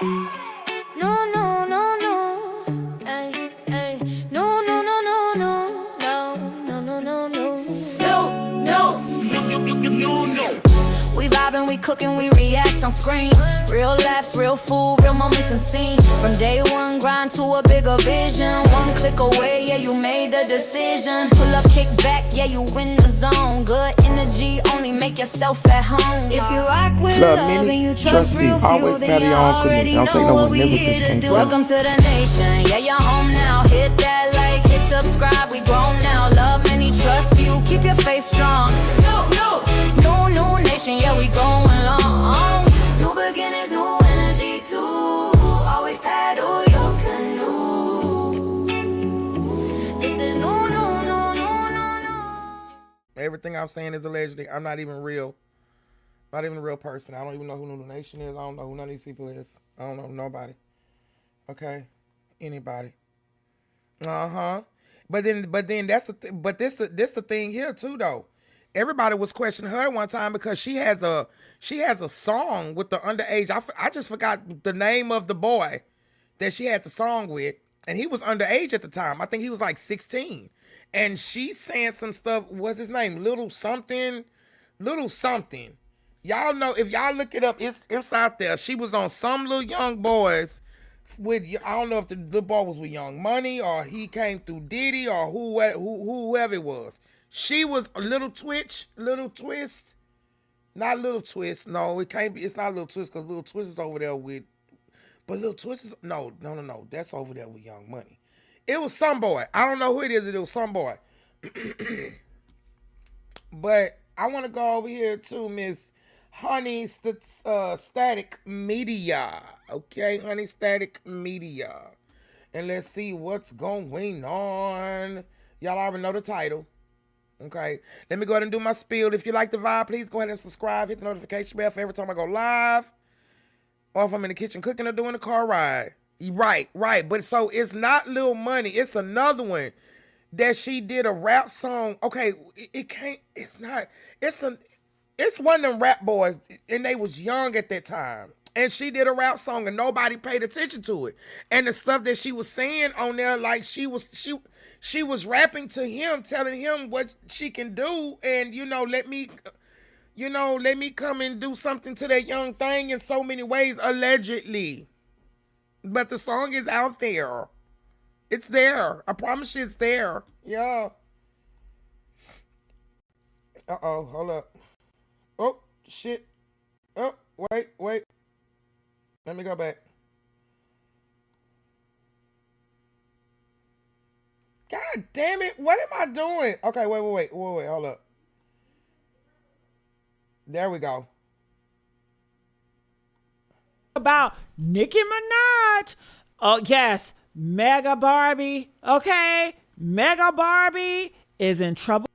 No, no, no, no. Ay, ay. No, no, no, no, no. No, no, no, no, no. No, no. We vibing, we cooking, we react on screen. Real laughs, real food, real moments and scenes. From day one, grind to a bigger vision. One click away, yeah, you made the decision. Pull up, kick back, yeah, you in the zone. Good energy, only make yourself at home. If you rock with love and you trust real few, then you already know what we here to do. Welcome to the nation, yeah, you're home now. Hit that like, hit subscribe, we grown now. Love many, trust few, keep your faith strong. New nation, yeah, we going long. New beginnings, new energy too. Always paddle your canoe. This is no. Everything I'm saying is allegedly. I'm not even real. Not even a real person. I don't even know who New Nation is. I don't know who none of these people is. I don't know nobody. Okay? Anybody. Uh-huh. But then that's the thing here too though. Everybody was questioning her one time because she has a song with the underage. I just forgot the name of the boy that she had the song with, and he was underage at the time. I think he was like 16, and she's saying some stuff. What's his name? Little something. Y'all know, if y'all look it up, it's out there. She was on some little young boys with, I don't know if the little boy was with Young Money or he came through Diddy or whoever it was. She was a little twist. Not Little Twist. No, it can't be. It's not Little Twist because Little Twist is over there with. But Little Twist is no. That's over there with Young Money. It was some boy. I don't know who it is. It was some boy. But I want to go over here to Miss Honey Static Media. Okay, Honey Static Media, and let's see what's going on. Y'all already know the title. Okay, let me go ahead and do my spiel. If you like the vibe, please go ahead and subscribe. Hit the notification bell for every time I go live. Or if I'm in the kitchen cooking or doing a car ride. Right. But so it's not Lil Money. It's another one that she did a rap song. Okay, it's one of them rap boys. And they was young at that time. And she did a rap song and nobody paid attention to it. And the stuff that she was saying on there, like she was rapping to him, telling him what she can do, and let me come and do something to that young thing in so many ways, allegedly. But the song is out there. It's there. I promise you it's there. Yeah. Uh-oh, hold up. Oh, shit. Oh, wait. Let me go back. God damn it. What am I doing? Okay, wait. Hold up. There we go. About Nicki Minaj. Oh, yes. Mega Barbie. Okay. Mega Barbie is in trouble.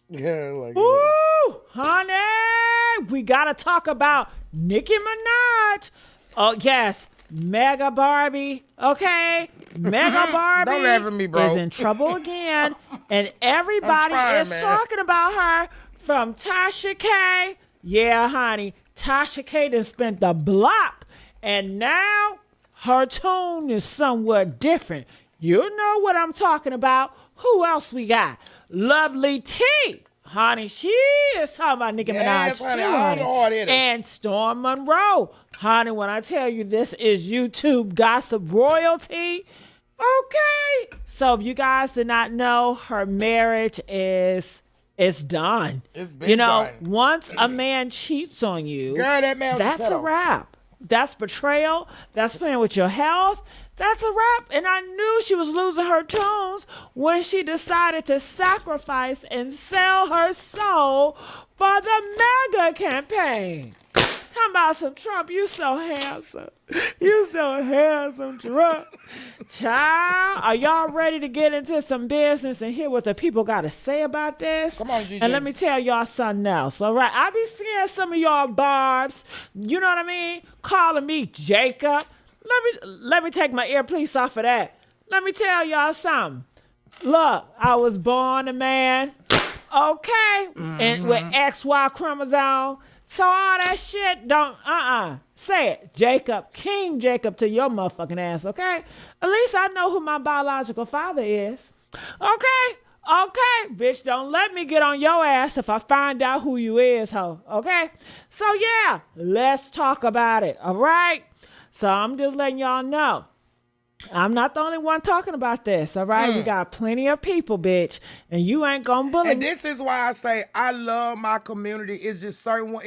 Yeah, like Ooh, honey. We got to talk about Nicki Minaj. Oh, yes. Mega Barbie, okay? Mega Barbie Don't laugh at me, bro. is in trouble again. And everybody is talking about her, from Tasha K. Yeah, honey. Tasha K done spent the block. And now her tune is somewhat different. You know what I'm talking about. Who else we got? Lovely T. Honey, she is talking about Nicki Minaj too, honey. And Storm Monroe. Honey, when I tell you this is YouTube gossip royalty, okay. So if you guys did not know, her marriage is done. It's been done. Once a man cheats on you, girl, that's a wrap. That's betrayal. That's playing with your health. That's a wrap. And I knew she was losing her tunes when she decided to sacrifice and sell her soul for the MAGA campaign. Talking about some Trump. You so handsome. You so handsome, Trump. Child, are y'all ready to get into some business and hear what the people got to say about this? Come on, Gigi. And let me tell y'all something else, all right? I be seeing some of y'all barbs, you know what I mean, calling me Jacob. Let me take my earpiece off of that. Let me tell y'all something. Look, I was born a man, okay, and with XY chromosome. So all that shit don't, say it. Jacob, King Jacob to your motherfucking ass, okay? At least I know who my biological father is. Okay? Okay, bitch, don't let me get on your ass if I find out who you is, ho. Okay? So yeah, let's talk about it, all right? So I'm just letting y'all know. I'm not the only one talking about this, all right? We got plenty of people, bitch, and you ain't gonna bully And me. this is why I say I love my community. It's just certain one.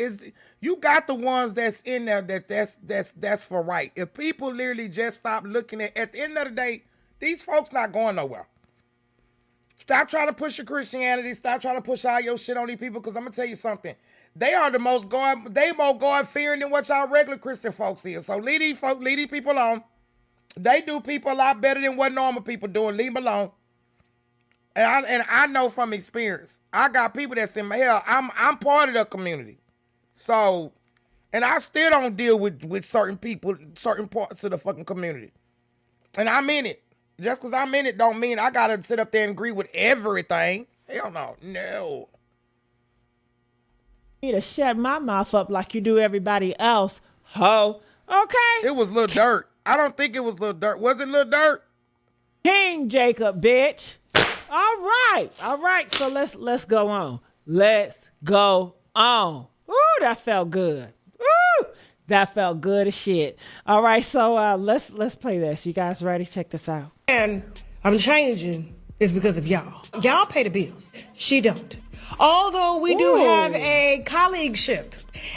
You got the ones that's in there that's for right. If people literally just stop looking at the end of the day, these folks not going nowhere. Stop trying to push your Christianity. Stop trying to push all your shit on these people. Because I'm going to tell you something. They are the most more God-fearing than what y'all regular Christian folks is. So leave these people alone. They do people a lot better than what normal people do. Leave them alone. And I know from experience. I got people that's in my hell. I'm part of the community. So, and I still don't deal with certain people, certain parts of the fucking community. And I'm in it. Just because I'm in it don't mean I got to sit up there and agree with everything. Hell no. No. You need to shut my mouth up like you do everybody else, ho. Okay? It was Lil Durk. I don't think it was Lil Durk. Was it Lil Durk? King Jacob, bitch. All right. So let's go on. Let's go on. Ooh, that felt good. Ooh, that felt good as shit. All right, so let's play this. You guys ready? Check this out. And I'm changing is because of y'all. Y'all pay the bills. She don't. Although we do have a colleagueship.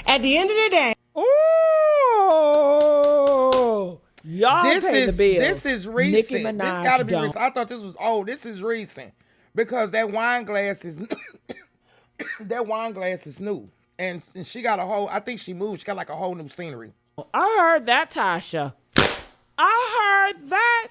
At the end of the day. Ooh. Y'all pay the bills. This is recent. Nicki Minaj This gotta be don't. recent. I thought this was old. This is recent. Because that wine glass is new. And she got a whole, I think she moved. She got like a whole new scenery. I heard that, Tasha. I heard that.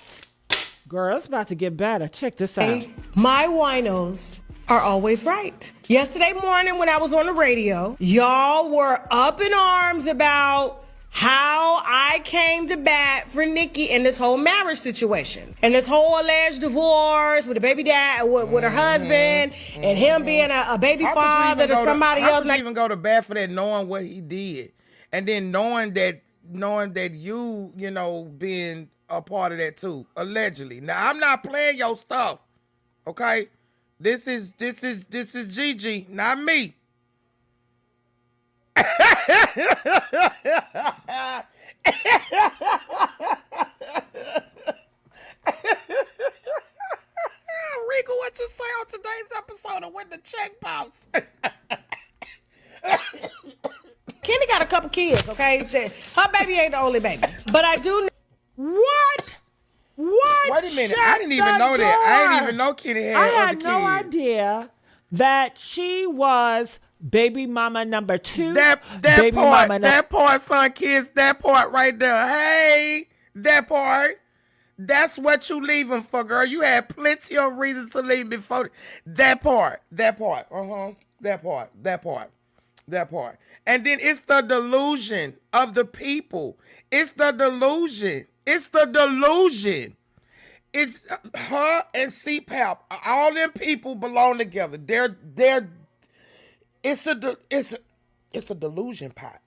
Girl, it's about to get better. Check this out. My winos are always right. Yesterday morning when I was on the radio, y'all were up in arms about how I came to bat for Nikki in this whole marriage situation. And this whole alleged divorce with a baby dad, with her husband, and him being a baby father to somebody else. How would you even go to bat for that knowing what he did? And then knowing that you being a part of that too, allegedly. Now, I'm not playing your stuff, okay? This is Gigi, not me. Rico, what you say on today's episode of When the Check Bounce? Kenny got a couple kids, okay? Her baby ain't the only baby. But I do. What? Wait a minute. Shut I didn't even know the that. I door. didn't even know Kenny had I other had kids. no idea that she was baby mama number 2. That baby part, mama that part, son, kids, that part right there. Hey, that part. That's what you leaving for, girl. You had plenty of reasons to leave before. That part. That part. And then it's the delusion of the people. It's the delusion. It's her and CPAP. All them people belong together. It's a delusion pot.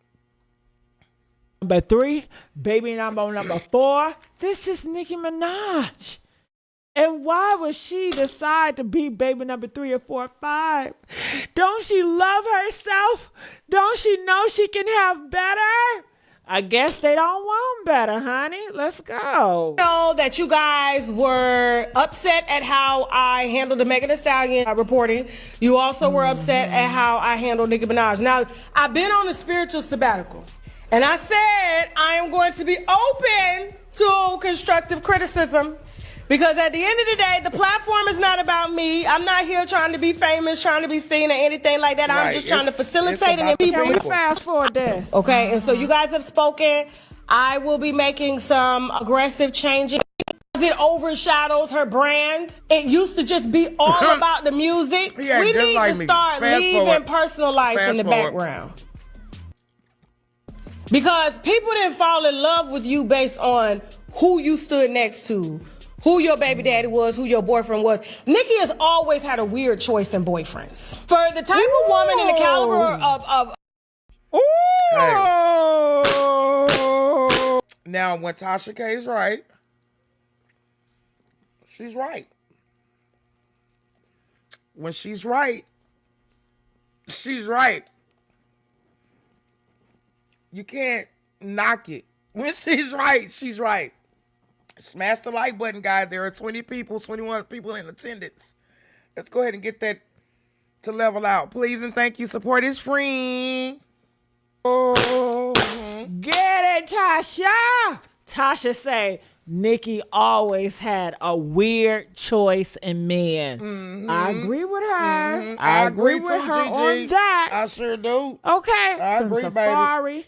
Number 3, baby number 4. This is Nicki Minaj. And why would she decide to be baby number 3 or 4 or 5? Don't she love herself? Don't she know she can have better? I guess they don't want better, honey. Let's go. Know that you guys were upset at how I handled the Megan Thee Stallion reporting. You also were upset at how I handled Nicki Minaj. Now, I've been on a spiritual sabbatical, and I said I am going to be open to constructive criticism. Because at the end of the day, the platform is not about me. I'm not here trying to be famous, trying to be seen or anything like that. Right. I'm just trying to facilitate and the be Can we people. fast forward this? Okay, and so you guys have spoken. I will be making some aggressive changes. It overshadows her brand. It used to just be all about the music. Yeah, we just need like to me. start Fast leaving forward. personal life in the Fast forward. background. Because people didn't fall in love with you based on who you stood next to, who your baby daddy was, who your boyfriend was. Nikki has always had a weird choice in boyfriends. For the type of woman and the caliber of Ooh. Now, when Tasha K is right, she's right. When she's right, she's right. You can't knock it. When she's right, she's right. Smash the like button, guys. There are 21 people in attendance. Let's go ahead and get that to level out. Please and thank you. Support is free. Get it, Tasha. Tasha say, Nikki always had a weird choice in men. I agree with her. I agree with too, her Gigi. on that. I sure do. Okay. I From agree, Safari.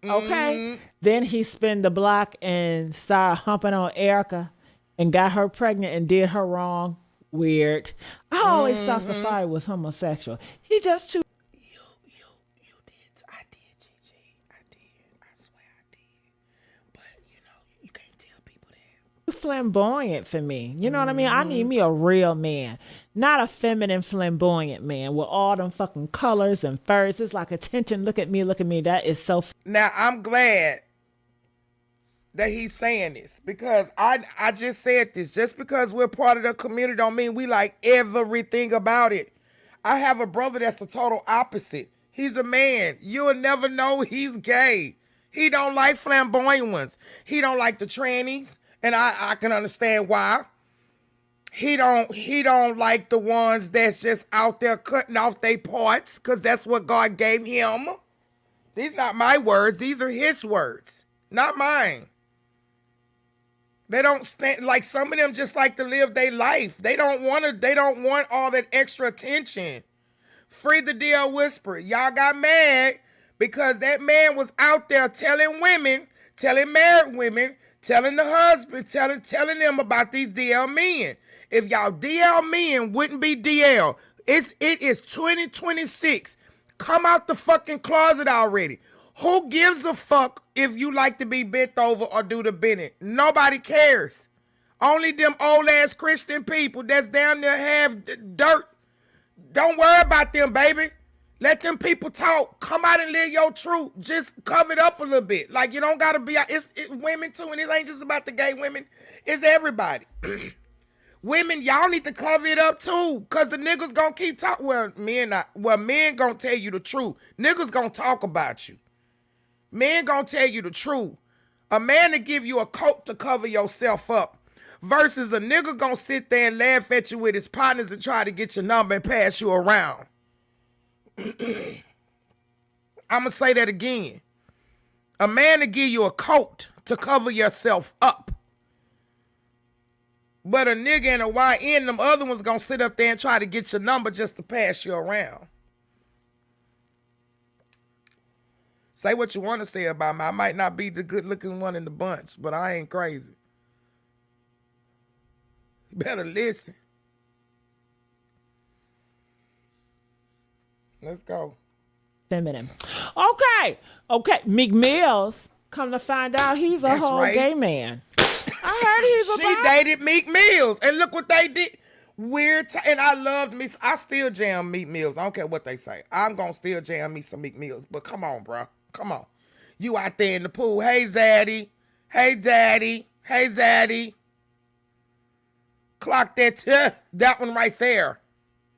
Okay. Then he spun the block and started humping on Erica and got her pregnant and did her wrong. Weird. I always thought Safari was homosexual. He just too You did. I did, Gigi. I did. I swear I did. But, you can't tell people that. flamboyant for me. You know what I mean? I need me a real man, not a feminine flamboyant man with all them fucking colors and furs. It's like attention. Look at me. Look at me. That is so. Now, I'm glad that he's saying this because I just said this. Just because we're part of the community don't mean we like everything about it. I have a brother that's the total opposite. He's a man. You'll never know he's gay. He don't like flamboyant ones. He don't like the trannies, and I can understand why. He don't like the ones that's just out there cutting off their parts because that's what God gave him. These not my words. These are his words, not mine. They don't stand like some of them just like to live their life. They don't want all that extra attention. Free the DL Whisperer. Y'all got mad because that man was out there telling women, telling married women, telling the husband, telling them about these DL men. If y'all DL men wouldn't be DL, it is 2026. Come out the fucking closet already. Who gives a fuck if you like to be bent over or do the bending? Nobody cares. Only them old ass Christian people that's down there have dirt. Don't worry about them, baby. Let them people talk. Come out and live your truth. Just cover it up a little bit. Like you don't gotta be. It's women too, and it ain't just about the gay women. It's everybody. Women, y'all need to cover it up too, cause the niggas gonna keep talking. Men gonna tell you the truth. Niggas gonna talk about you. Men gonna tell you the truth. A man to give you a coat to cover yourself up versus a nigga gonna sit there and laugh at you with his partners and try to get your number and pass you around. I'ma say that again. A man to give you a coat to cover yourself up. But a nigga and a YN, them other ones gonna sit up there and try to get your number just to pass you around. Say what you want to say about me. I might not be the good looking one in the bunch, but I ain't crazy. You better listen. Let's go. Feminine. Okay. Meek Mills, come to find out he's a whole gay man. I heard She dated Meek Mills, and look what they did. And I loved me. I still jam Meek Mills. I don't care what they say. I'm gonna still jam me some Meek Mills. But come on, bro. Come on. You out there in the pool. Hey, Zaddy. Hey, Daddy. Hey, Zaddy. Clock that. That one right there.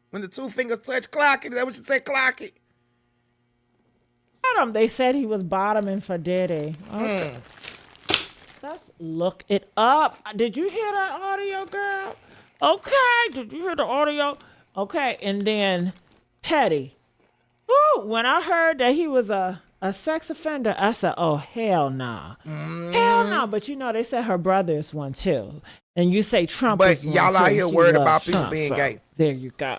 When the two fingers touch, clock it. Is that what you say? Clock it. They said he was bottoming for Diddy. Okay. Let's look it up. Did you hear that audio, girl? Okay. Did you hear the audio? Okay. And then Petty. Ooh, when I heard that he was a sex offender, I said, oh, hell nah. Hell nah. But they said her brother is one too. And you say Trump is one y'all too. out here worried about people Trump, being gay. There you go.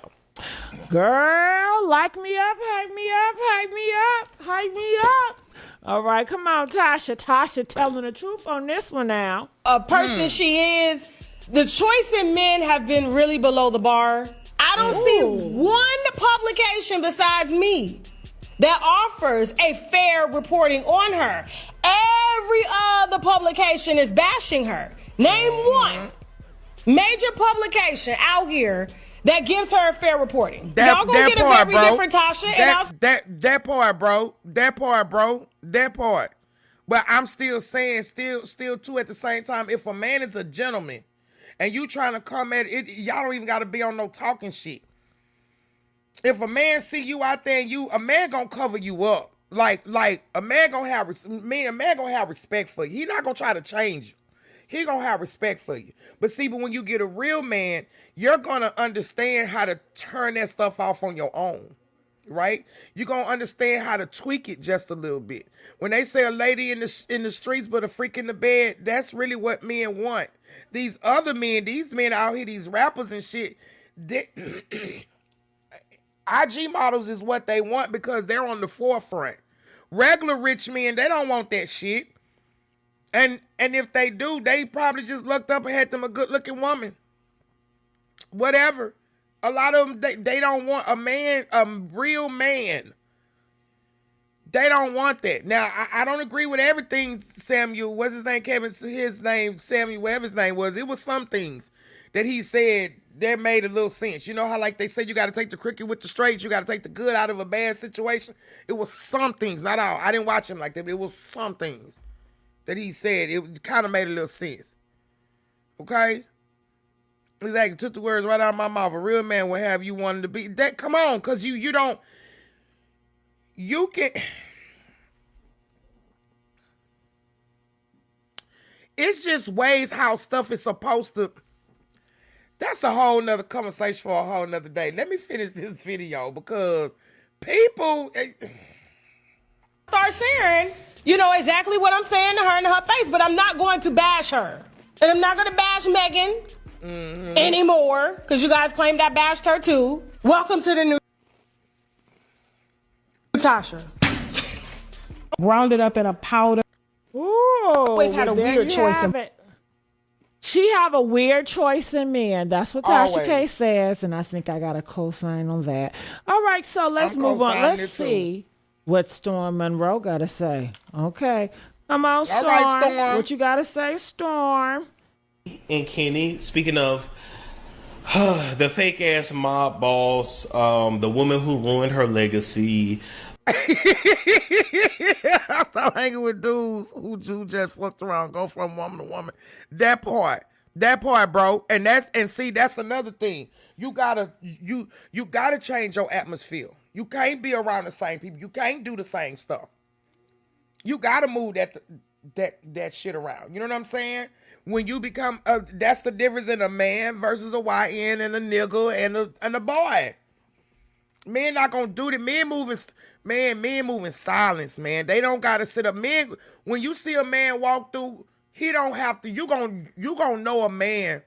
Girl, like me up, hype me up, hype me up, hype me up. All right, come on, Tasha. Tasha telling the truth on this one now. A person she is, the choice in men have been really below the bar. I don't see one publication besides me that offers a fair reporting on her. Every other publication is bashing her. Name one major publication out here that gives her fair reporting. That, Y'all gonna that get a part, very bro. different Tasha. That part, bro. That part, bro. That part. But I'm still saying, still too, at the same time, if a man is a gentleman and you trying to come at it, y'all don't even got to be on no talking shit. If a man see you out there and a man gonna cover you up. Like a man gonna have respect for you. He not gonna try to change you. He gonna have respect for you. But when you get a real man, you're gonna understand how to turn that stuff off on your own. Right? You're gonna understand how to tweak it just a little bit. When they say a lady in the streets but a freak in the bed, that's really what men want. These other men, these men out here, these rappers and shit, IG models is what they want because they're on the forefront. Regular rich men, they don't want that shit. And if they do, they probably just looked up and had them a good looking woman. Whatever. A lot of them, they don't want a man, a real man. They don't want that. Now, I don't agree with everything Samuel, what's his name, Kevin, his name, Samuel, whatever his name was. It was some things that he said that made a little sense. You know how like they said you got to take the crooked with the straight, you got to take the good out of a bad situation? It was some things, not all. I didn't watch him like that, but it was some things that he said. It kind of made a little sense. Okay? Exactly. Took the words right out of my mouth. A real man would have you wanting to be. That, come on, because you don't. You can. It's just ways how stuff is supposed to. That's a whole nother conversation for a whole nother day. Let me finish this video because people start sharing, you know, exactly what I'm saying to her in her face, but I'm not going to bash her. And I'm not going to bash Megan anymore because you guys claimed I bashed her too. Welcome to the new Tasha. Grounded up in a powder. Ooh, Always had a weird choice in She have a weird choice in men. That's what Tasha Always. K says, and I think I got a cosign on that. All right, so let's move on. co-signing Let's it see what Storm Monroe got to say. Okay. Come on, Storm. right, Storm. What you got to say, Storm? And Kenny, speaking of the fake ass mob boss, the woman who ruined her legacy. I stop hanging with dudes who just flipped around, go from woman to woman. That part, bro. And see, that's another thing. You gotta change your atmosphere. You can't be around the same people. You can't do the same stuff. You gotta move that shit around. You know what I'm saying? When you become, that's the difference in a man versus a YN and a nigga and a boy. Men not gonna do that. Men moving silence, man. They don't gotta sit up. Men, when you see a man walk through, he don't have to. You gonna know a man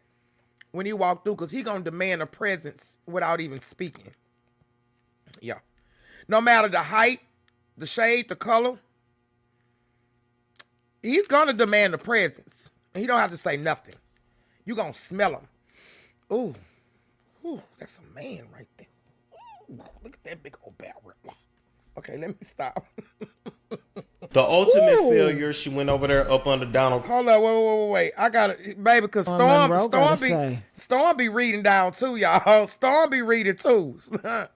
when he walk through, because he gonna demand a presence without even speaking. Yeah. No matter the height, the shade, the color, he's gonna demand a presence. And he don't have to say nothing. You gonna smell him. Ooh, that's a man right there. Look at that big old barrel. Okay, let me stop. The ultimate failure. She went over there up under Donald. Hold on, wait. I got it, baby, because Storm be reading down too, y'all. Storm be reading too.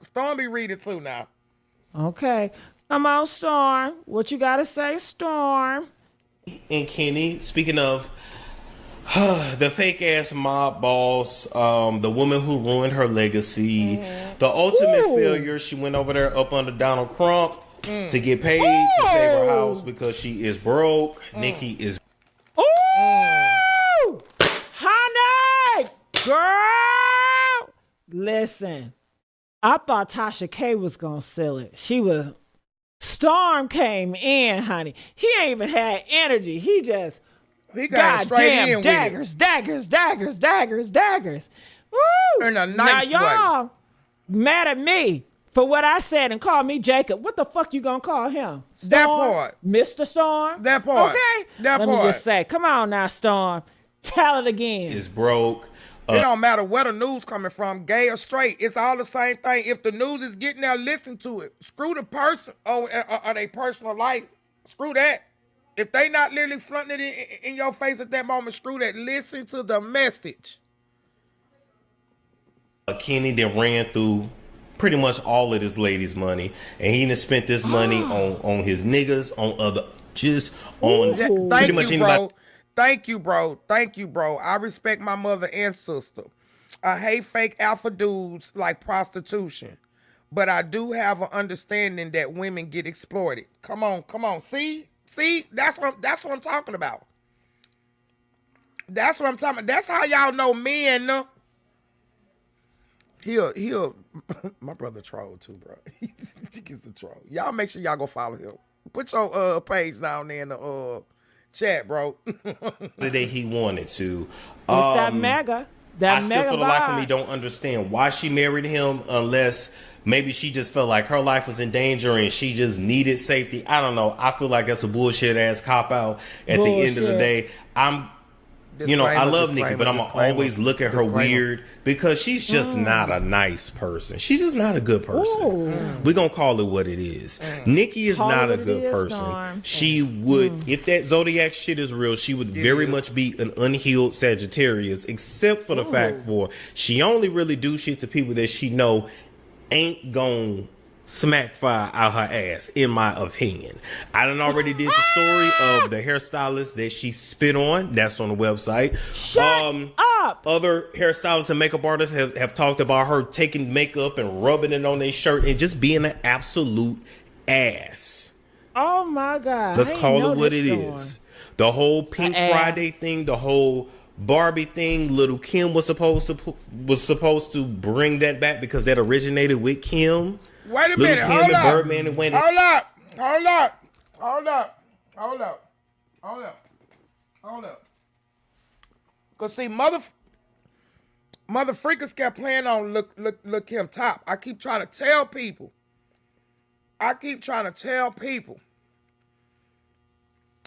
Storm be reading too now. Okay. Come on, Storm. What you got to say, Storm? And Kenny, speaking of the fake ass mob boss, the woman who ruined her legacy, the ultimate failure. She went over there up under Donald Trump to get paid to save her house because she is broke. Nikki is. Ooh! Honey! Girl! Listen, I thought Tasha K was going to sell it. Storm came in, honey. He ain't even had energy. He just... He got straight in daggers. Woo! In a nice now, y'all way. mad at me for what I said and called me Jacob. What the fuck you gonna call him? Storm? That part. Mr. Storm? That part. Okay. That Let part. me just say, come on now, Storm. Tell it again. Is broke. It don't matter where the news coming from, gay or straight. It's all the same thing. If the news is getting there, listen to it. Screw the person or their personal life. Screw that. If they not literally fronting it in your face at that moment, screw that. Listen to the message. Kenny then ran through pretty much all of this lady's money, and he done spent this money on his niggas, on other, just on pretty Thank much you, anybody. bro. Thank you, bro. Thank you, bro. I respect my mother and sister. I hate fake alpha dudes like prostitution. But I do have an understanding that women get exploited. Come on. See? That's what I'm talking about. That's what I'm talking about. That's how y'all know men. He'll my brother troll too, bro. He's a troll. Y'all make sure y'all go follow him. Put your page down there in the chat, bro. The day he wanted to. It's that mega. That I still mega for the life of me vibes. don't understand why she married him, unless maybe she just felt like her life was in danger and she just needed safety. I don't know. I feel like that's a bullshit ass cop out at the end of the day. I love Nikki, but I'm going to always look at her weird because she's just not a nice person. She's just not a good person. We're going to call it what it is. Nikki is not a good person. Norm. She would, if that Zodiac shit is real, she would very much be an unhealed Sagittarius, except for the fact for she only really do shit to people that she know ain't gon' smack fire out her ass, in my opinion. I done already did the story of the hairstylist that she spit on. That's on the website. Shut up. Other hairstylists and makeup artists have talked about her taking makeup and rubbing it on their shirt and just being an absolute ass. Oh my God. Let's call it what it is. The whole Pink Friday thing, the whole Barbie thing, Little Kim was supposed to bring that back because that originated with Kim. Wait a Little minute. Kim Hold and up. Birdman and Wendy. Hold up. Cause see, mother freakers kept playing on look him top. I keep trying to tell people.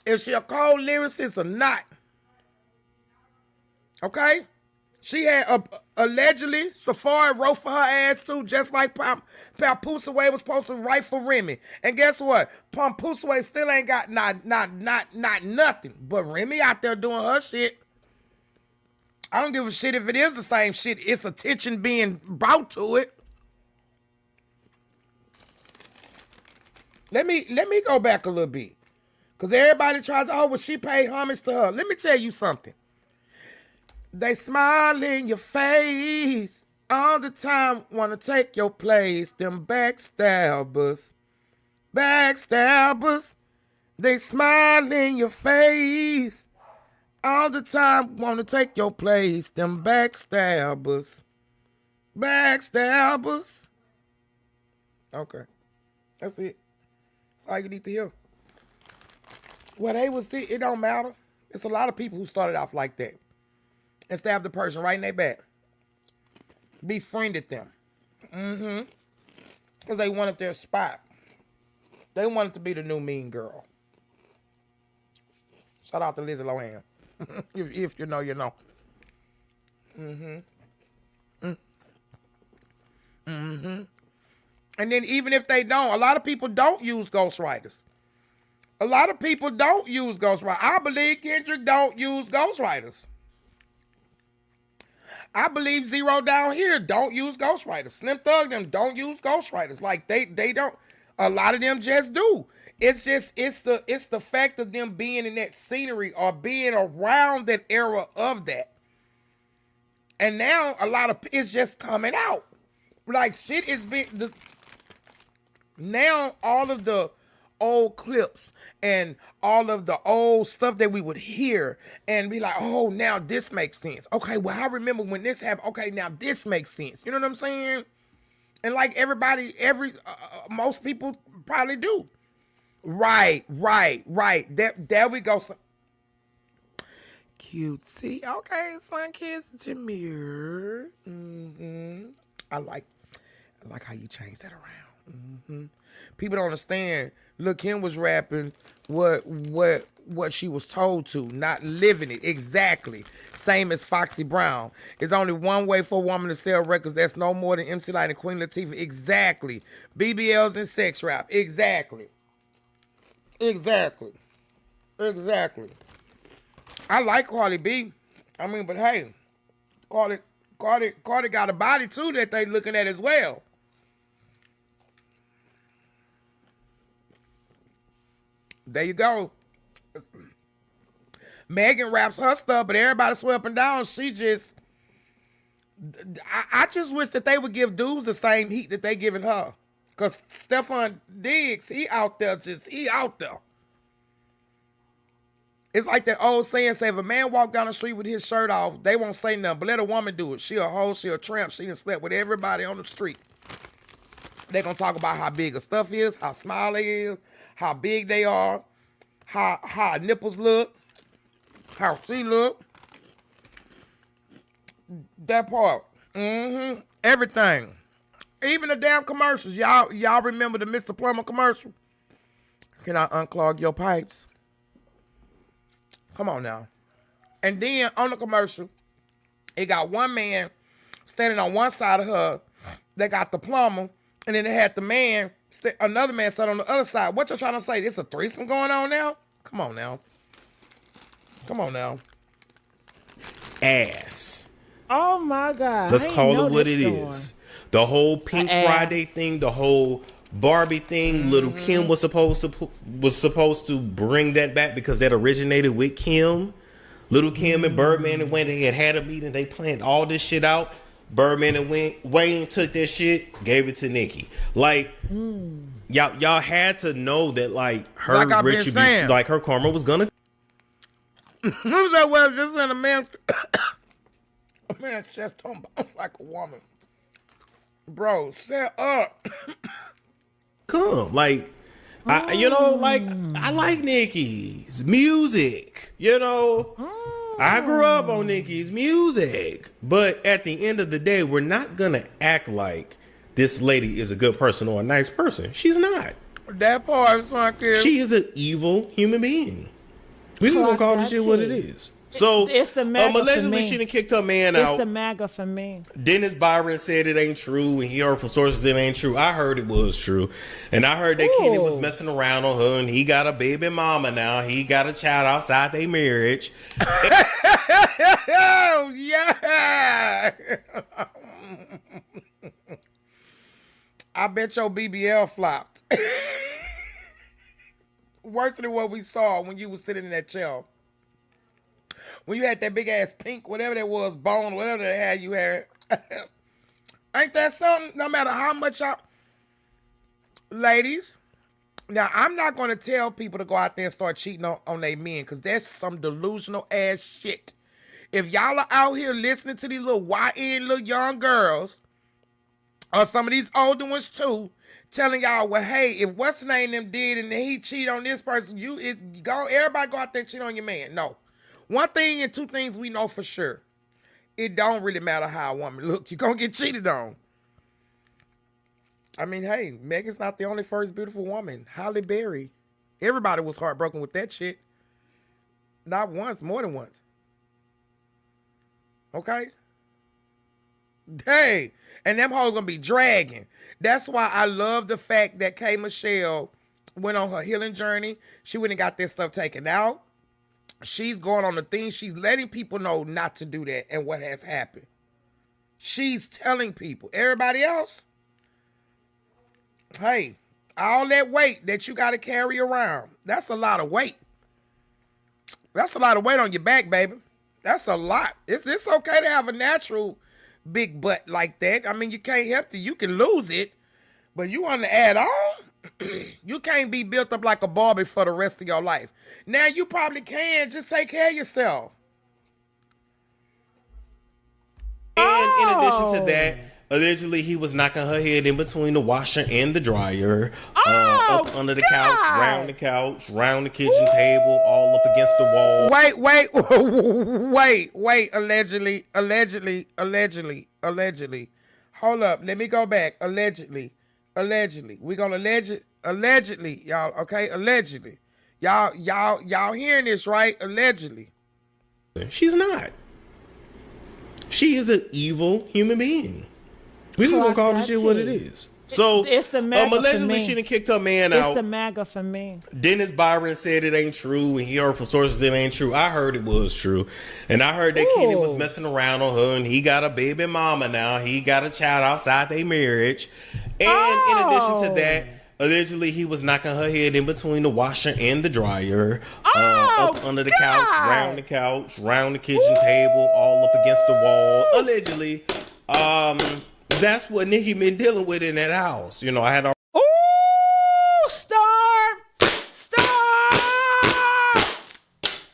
Is she a cold lyricist or not? Okay? She had allegedly Safari wrote for her ass too, just like Papoose-Away was supposed to write for Remy. And guess what? Papoose-Away still ain't got not nothing. But Remy out there doing her shit. I don't give a shit if it is the same shit. It's attention being brought to it. Let me go back a little bit. Because everybody tries to, well, she paid homage to her. Let me tell you something. They smile in your face all the time, want to take your place. Them backstabbers. They smile in your face all the time, want to take your place. Them backstabbers. Okay. That's it. That's all you need to hear. Well, it don't matter. It's a lot of people who started off like that. And stab the person right in their back. Befriended them. Because they wanted their spot. They wanted to be the new mean girl. Shout out to Lizzie Lohan. if you know, you know. And then even if they don't, a lot of people don't use ghostwriters. I believe Kendrick don't use ghostwriters. I believe Zero down here don't use ghostwriters. Slim Thug them don't use ghostwriters. Like they don't. A lot of them just do. It's the fact of them being in that scenery or being around that era of that. And now a lot of it's just coming out. Like shit is being now all of the old clips and all of the old stuff that we would hear and be like, oh, now this makes sense. Okay, well, I remember when this happened. Okay, now this makes sense. You know what I'm saying? And like most people probably do. Right. There we go. Cutesy. Okay, Sun Kiss Jameer. I like how you changed that around. People don't understand. Look, Kim was rapping what she was told to, not living it. Exactly. Same as Foxy Brown. There's only one way for a woman to sell records. That's no more than MC Lyte and Queen Latifah. Exactly. BBLs and sex rap. Exactly. I like Cardi B. I mean, but hey, Cardi got a body too that they looking at as well. There you go. Megan raps her stuff, but everybody swear up and down. She just, I just wish that they would give dudes the same heat that they giving her. Cause Stephon Diggs, he out there. It's like that old saying, say if a man walk down the street with his shirt off, they won't say nothing. But let a woman do it. She a hoe, she a tramp. She done slept with everybody on the street. They gonna talk about how big her stuff is, how small it is, how big they are, how her nipples look, how she look. That part. Everything. Even the damn commercials. Y'all remember the Mr. Plumber commercial? Can I unclog your pipes? Come on now. And then on the commercial, it got one man standing on one side of her. They got the plumber. And then they had the man, another man sat on the other side. What you trying to say? This a threesome going on now? Come on now. Ass. Oh my God. Let's call it what it is. The whole Pink Friday thing, the whole Barbie thing, Little Kim was supposed to bring that back because that originated with Kim. Little Kim and Birdman and Wayne, they had a meeting, they planned all this shit out. Birdman and Wayne took that shit, gave it to Nikki. Like, y'all had to know that, like, her retribution, like her karma was gonna. Who's that? Well, just in a man's chest don't bounce like a woman. Bro, shut up. Come, like, I like Nikki's music. I grew up on Nikki's music, but at the end of the day, we're not gonna act like this lady is a good person or a nice person. She's not. That part is like she is an evil human being. We just gonna call this shit what it is. So it's the MAGA allegedly she done kicked her man out. It's the MAGA for me. Dennis Byron said it ain't true, and he heard from sources it ain't true. I heard it was true, and I heard that Kenny was messing around on her, and he got a baby mama now. He got a child outside their marriage. Oh yeah! I bet your BBL flopped. Worse than what we saw when you was sitting in that chair. When you had that big ass pink, whatever that was, bone, whatever they had you had. Ain't that something? No matter how much y'all... Ladies, now I'm not going to tell people to go out there and start cheating on their men because that's some delusional ass shit. If y'all are out here listening to these little YN little young girls, or some of these older ones too, telling y'all, well, hey, if what's the name them did and he cheat on this person, everybody go out there and cheat on your man. No. One thing and two things we know for sure. It don't really matter how a woman look. You're going to get cheated on. I mean, hey, Megan's not the only first beautiful woman. Halle Berry. Everybody was heartbroken with that shit. Not once, more than once. Okay? Hey, and them hoes going to be dragging. That's why I love the fact that K. Michelle went on her healing journey. She went and got this stuff taken out. She's going on the thing. She's letting people know not to do that and what has happened. She's telling people. Everybody else, hey, all that weight that you got to carry around, that's a lot of weight. That's a lot of weight on your back, baby. That's a lot. It's okay to have a natural big butt like that. I mean, you can't help it. You can lose it, but you want to add on? You can't be built up like a Barbie for the rest of your life. Now, you probably can. Just take care of yourself. And in addition to that, allegedly he was knocking her head in between the washer and the dryer, up under the couch, round the couch, round the kitchen table, all up against the wall. Wait. Allegedly. Hold up. Let me go back. Allegedly. We're gonna allegedly, y'all, okay? Allegedly. Y'all hearing this, right? Allegedly. She's not. She is an evil human being. We just gonna call this shit what it is. So It's the MAGA for allegedly me. she done kicked her man It's out. the MAGA for me. Dennis Byron said it ain't true, and he heard from sources it ain't true. I heard it was true, and I heard that Kenny was messing around on her, and he got a baby mama now. He got a child outside their marriage, and in addition to that, allegedly he was knocking her head in between the washer and the dryer, up under the couch, round the kitchen table, all up against the wall. Allegedly, that's what Nikki been dealing with in that house. You know, I had a Storm!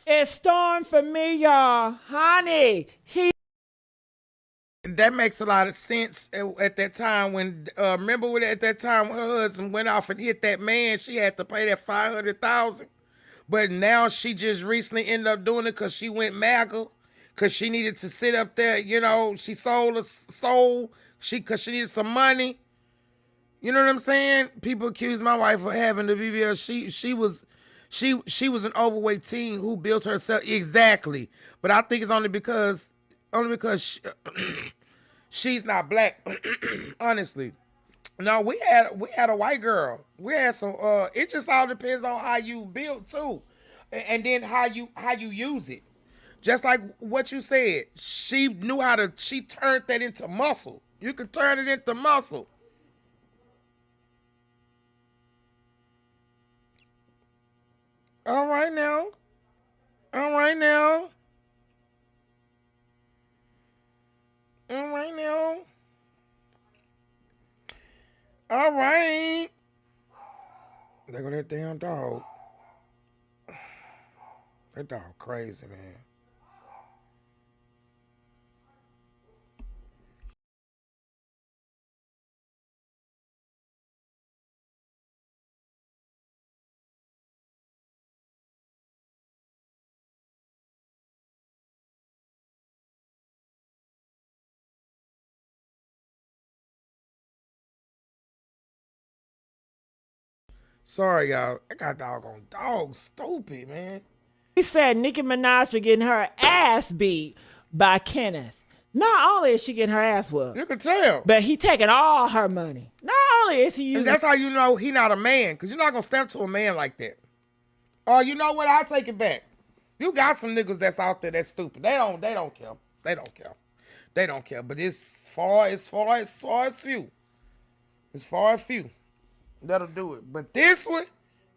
It's Storm for me, y'all. Honey, That makes a lot of sense at that time when remember when at that time when her husband went off and hit that man, she had to pay that $500,000. But now she just recently ended up doing it because she went MAGA, because she needed to sit up there. You know, she sold her soul because she needed some money. You know what I'm saying? People accuse my wife of having the BBL. She was an overweight teen who built herself exactly. But I think it's only because she's not black. Honestly, no, we had a white girl. We had some. It just all depends on how you build too, and then how you use it. Just like what you said, she knew how to. She turned that into muscle. You can turn it into muscle. All right now. All right now. All right now. All right. There go that damn dog. That dog crazy, man. Sorry, y'all. I got doggone dog stupid, man. he said Nicki Minaj for getting her ass beat by Kenneth. Not only is she getting her ass whooped, You can tell. but he taking all her money. Not only is he And using that's how you know he not a man, because you're not going to step to a man like that. Or you know what? I'll take it back. You got some niggas that's out there that's stupid. They don't care. They don't care. They don't care. But it's far as few. It's far as few that'll do it. But this one,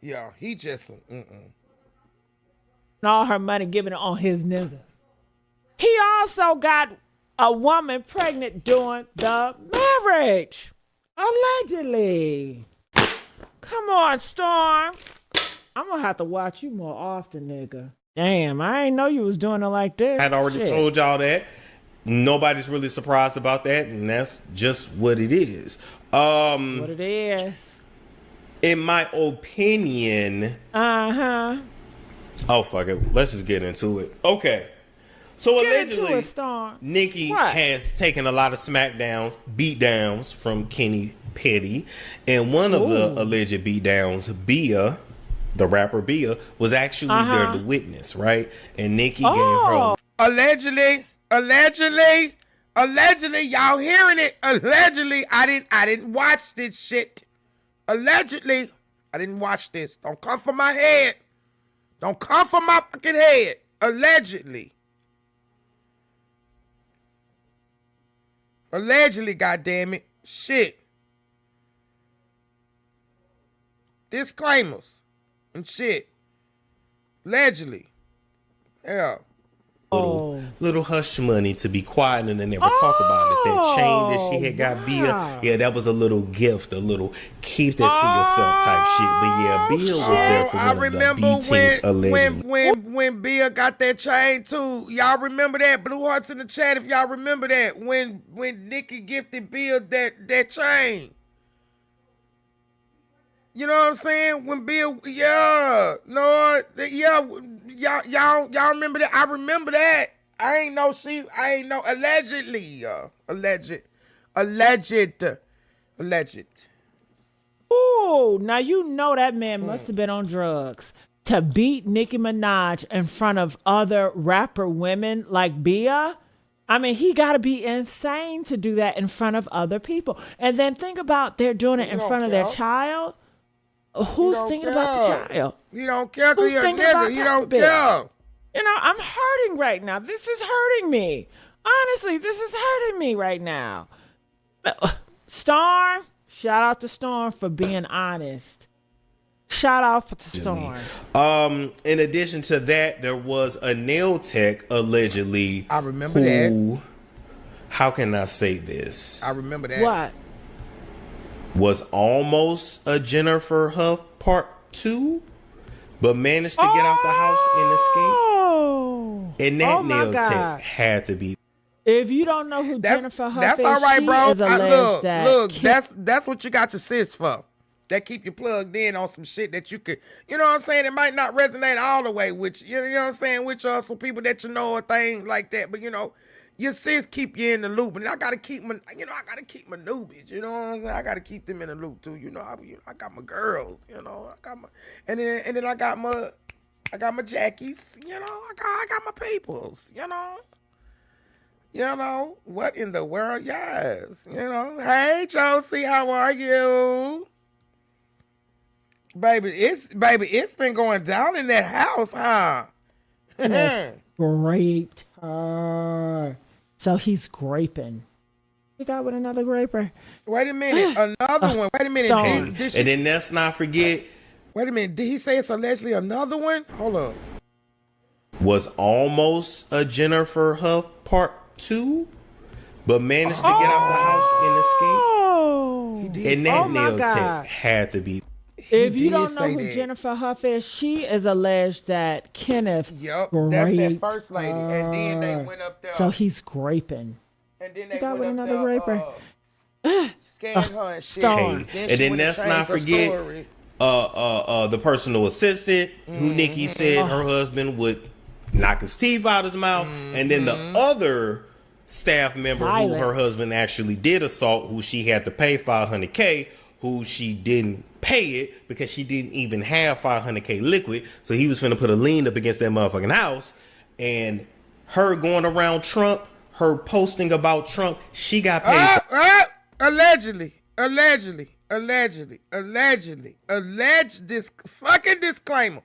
yeah, he just all her money, giving it on his nigga. He also got a woman pregnant during the marriage. Allegedly. Come on, Storm. I'm gonna have to watch you more often, nigga. Damn, I ain't know you was doing it like this. I had already told y'all that. Nobody's really surprised about that, and that's just what it is. What it is. In my opinion, oh fuck it, let's just get into it. Okay, so Get into allegedly, it, Storm. Nikki What? has taken a lot of beatdowns from Kenny Petty, and one of the alleged beatdowns, Bia, the rapper Bia, was actually there to witness, right? And Nikki gave her allegedly, y'all hearing it? Allegedly, I didn't watch this shit. Allegedly, I didn't watch this. Don't come for my head. Don't come for my fucking head. Allegedly. Allegedly, goddammit. Shit. Disclaimers and shit. Allegedly. Yeah. little hush money to be quiet and then never talk about it. That chain that she had got Bia, yeah, that was a little gift, a little keep that to yourself type shit. But yeah, Bia was there for I one of the remember BTs allegedly. when Bia got that chain too. Y'all remember that? Blue hearts in the chat if y'all remember that. When Nikki gifted Bia that chain. You know what I'm saying? When Bill, yeah, no, yeah, y'all remember that? I remember that. I ain't know, allegedly, alleged. Ooh, now you know that man must have been on drugs to beat Nicki Minaj in front of other rapper women like Bia. I mean, he got to be insane to do that in front of other people. And then think about they're doing it in front of their child. Who's thinking about the child? You don't care because Who's you're a thinking about nigga. You that don't bit? care. You know, I'm hurting right now. This is hurting me. Honestly, this is hurting me right now. Storm, shout out to Storm for being honest. Shout out to Storm. In addition to that, there was a nail tech allegedly. I remember that. How can I say this? I remember that. What? Was almost a Jennifer Huff part 2, but managed to get out the house and escape. And that nail tech had to be. If you don't know who Jennifer Huff that's is, all right, she bro. is alleged that Look, that's what you got your sis for. That keep you plugged in on some shit that you could, you know what I'm saying? It might not resonate all the way with you know what I'm saying, with some people that you know or things like that. But you know, your sis keep you in the loop, and I gotta keep my, I gotta keep my newbies. You know what I'm saying? I gotta keep them in the loop too. You know, I got my girls. You know, I got my, and then I got my Jackies. You know, I got my peoples. You know. You know, what in the world? Yes. You know, hey, Josie, how are you? Baby, it's been going down in that house, huh? Graped her. So he's graping. He got with another graper. Wait a minute, another one. Wait a minute. And then let's not forget. Wait a minute, did he say it's allegedly another one? Hold up. Was almost a Jennifer Huff part 2, but managed to get out the house and escape. Oh, he did. And that nail tech had to be. If you don't know who Jennifer Huff is, she is alleged that Kenneth. Yep, that's that first lady, and then they went up there. So he's graping. And then they got went with up another there, raper. Scanned her and shit. Storm. Hey, and then let's not forget the personal assistant who Nikki said her husband would knock his teeth out his mouth, and then the other staff member who her husband actually did assault, who she had to pay $500K, who she didn't pay it because she didn't even have $500K liquid, so he was finna put a lien up against that motherfucking house. And her going around Trump, her posting about Trump, she got paid. Allegedly, this fucking disclaimer.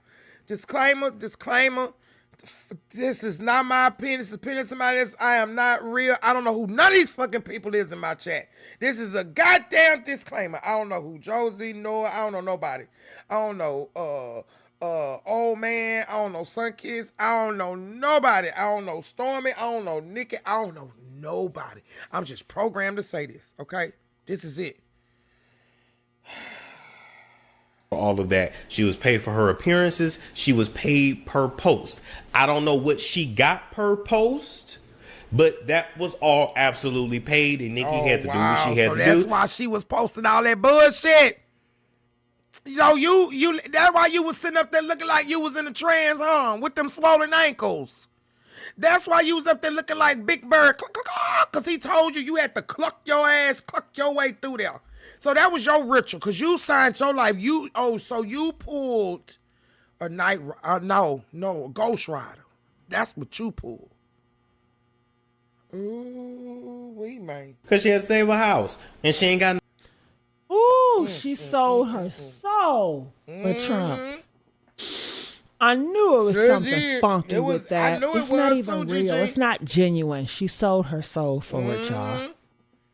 This is not my opinion. This is opinion of somebody else. I am not real. I don't know who none of these fucking people is in my chat. This is a goddamn disclaimer. I don't know who Josie, Noah. I don't know nobody. I don't know old man. I don't know Sunkiss. I don't know nobody. I don't know Stormy. I don't know Nikki. I don't know nobody. I'm just programmed to say this. Okay, this is it. All of that. She was paid for her appearances. She was paid per post. I don't know what she got per post, but that was all absolutely paid, and Nikki had to do what she had to do. That's why she was posting all that bullshit. You know, you that's why you was sitting up there looking like you was in a trance, huh? With them swollen ankles. That's why you was up there looking like Big Bird, because he told you had to cluck your way through there. So that was your ritual, because you signed your life. So you pulled a a Ghost Rider. That's what you pulled. Ooh, we man. Because she had to save her house, and she ain't got. Ooh, she sold her soul for Trump. I knew it was something funky with that. It's not even real. It's not genuine. She sold her soul for it, y'all.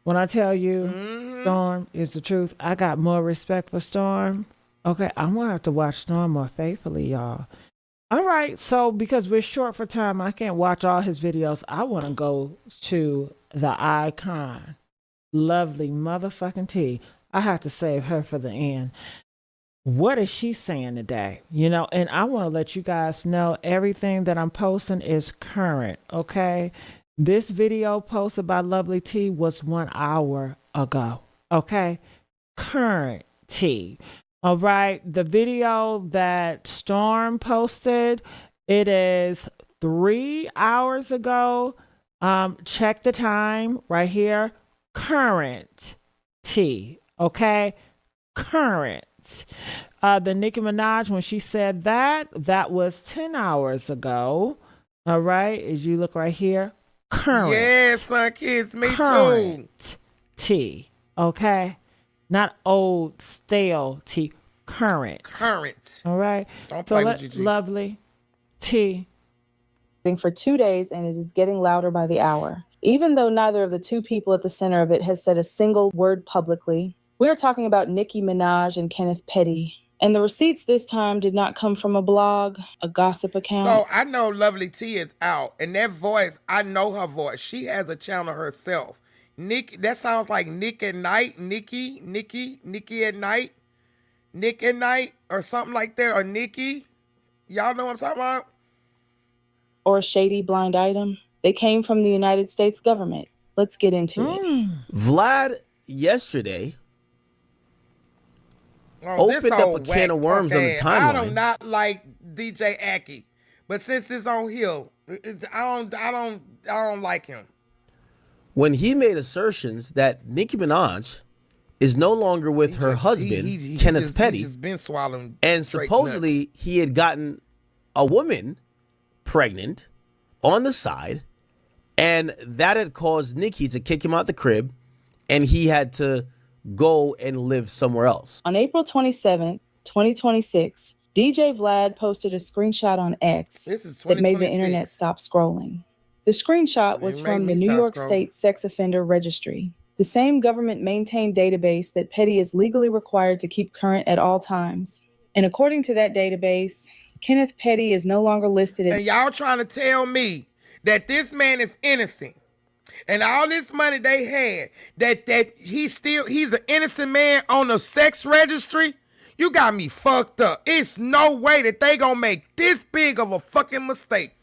When I tell you Storm is the truth, I got more respect for Storm. Okay, I'm going to have to watch Storm more faithfully, y'all. All right, so because we're short for time, I can't watch all his videos. I want to go to the icon. Lovely motherfucking T. I have to save her for the end. What is she saying today? You know, and I want to let you guys know everything that I'm posting is current, okay? This video posted by Lovely T was 1 hour ago, okay? Current T. All right, the video that Storm posted, it is 3 hours ago. Check the time right here. Current T, okay? Current. The Nicki Minaj, when she said that was 10 hours ago. All right, as you look right here, current. Yeah, son, kids, me too. Current tea. Okay? Not old, stale tea. Current. Current. All right? Don't play with Gigi. Lovely tea. For 2 days, and it is getting louder by the hour. Even though neither of the two people at the center of it has said a single word publicly, we are talking about Nicki Minaj and Kenneth Petty. And the receipts this time did not come from a blog, a gossip account. So I know Lovely T is out, and that voice, I know her voice. She has a channel herself. Nick, that sounds like Nick at Night, Nikki at Night, Nick at Night, or something like that, or Nikki. Y'all know what I'm talking about? Or a shady blind item. They came from the United States government. Let's get into it. Vlad yesterday This opened up a old can of worms on the whack I do timeline. not like DJ Aki, but since it's on Hill, I don't like him. When he made assertions that Nicki Minaj is no longer with her husband, Kenneth Petty, He's been swallowing and straight supposedly nuts. he had gotten a woman pregnant on the side, and that had caused Nicki to kick him out the crib, and he had to go and live somewhere else. On April 27th, 2026, DJ Vlad posted a screenshot on X This is that made the 2026. internet stop scrolling. The screenshot was It from made the me New stop York scrolling. State Sex Offender Registry, the same government-maintained database that Petty is legally required to keep current at all times. And according to that database, Kenneth Petty is no longer listed And as y'all trying to tell me that this man is innocent, and all this money they had, that he's an innocent man on the sex registry? You got me fucked up. It's no way that they gonna make this big of a fucking mistake.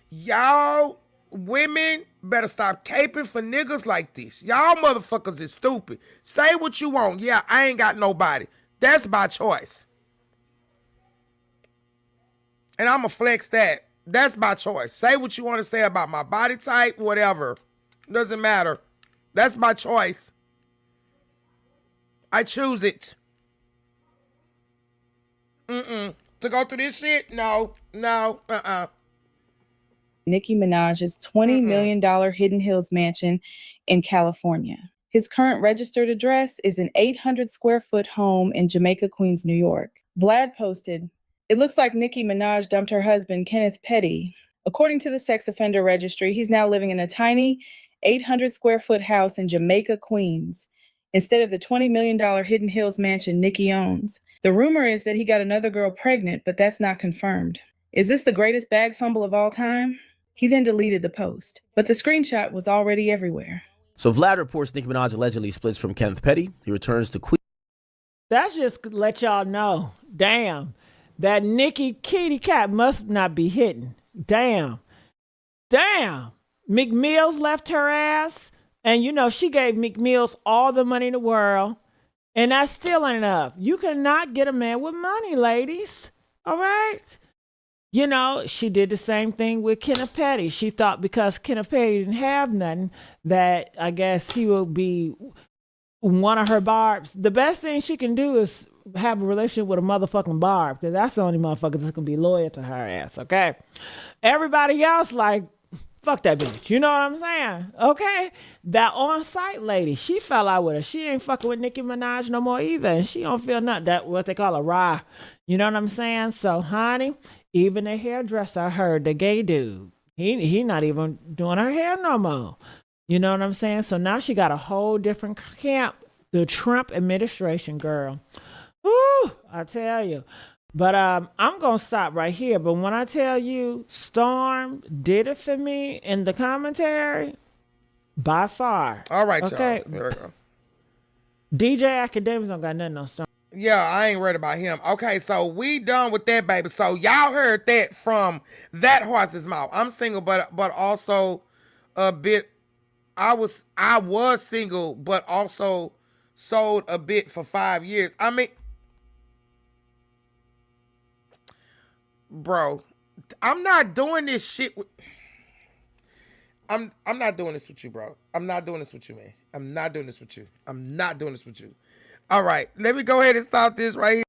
Y'all women better stop caping for niggas like this. Y'all motherfuckers is stupid. Say what you want. Yeah, I ain't got nobody. That's by choice. And I'ma flex that. That's my choice. Say what you want to say about my body type, whatever. Doesn't matter. That's my choice. I choose it. To go through this shit? No. Nicki Minaj's $20 million Hidden Hills mansion in California. His current registered address is an 800 square foot home in Jamaica, Queens, New York. Vlad posted, "It looks like Nicki Minaj dumped her husband, Kenneth Petty. According to the Sex Offender Registry, he's now living in a tiny 800 square foot house in Jamaica, Queens, instead of the $20 million Hidden Hills mansion Nicki owns. The rumor is that he got another girl pregnant, but that's not confirmed. Is this the greatest bag fumble of all time?" He then deleted the post, but the screenshot was already everywhere. So Vlad reports Nicki Minaj allegedly splits from Kenneth Petty. He returns to Queens. That's just to let y'all know. Damn. That Nikki kitty cat must not be hitting. Damn. McMills left her ass. And she gave McMills all the money in the world. And that's still ain't enough. You cannot get a man with money, ladies. All right? She did the same thing with Kenneth Petty. She thought because Kenneth Petty didn't have nothing, that I guess he would be one of her barbs. The best thing she can do is have a relationship with a motherfucking barb, because that's the only motherfucker that's gonna be loyal to her ass, okay? Everybody else, like, fuck that bitch. You know what I'm saying? Okay? That on-site lady, she fell out with her. She ain't fucking with Nicki Minaj no more either, and she don't feel nothing. That what they call a rah. You know what I'm saying? So, honey, even the hairdresser, I heard, the gay dude, he not even doing her hair no more. You know what I'm saying? So now she got a whole different camp. The Trump administration, girl. Woo, I tell you. But I'm going to stop right here. But when I tell you Storm did it for me in the commentary, by far. All right, okay. y'all. Here we go. DJ Academics don't got nothing on Storm. Yeah, I ain't worried about him. Okay, so we done with that, baby. So y'all heard that from that horse's mouth. I'm single, but also a bit. I was single, but also sold a bit for 5 years. I mean, bro, I'm not doing this shit with. I'm not doing this with you, bro. I'm not doing this with you, man. I'm not doing this with you. All right, let me go ahead and stop this right here.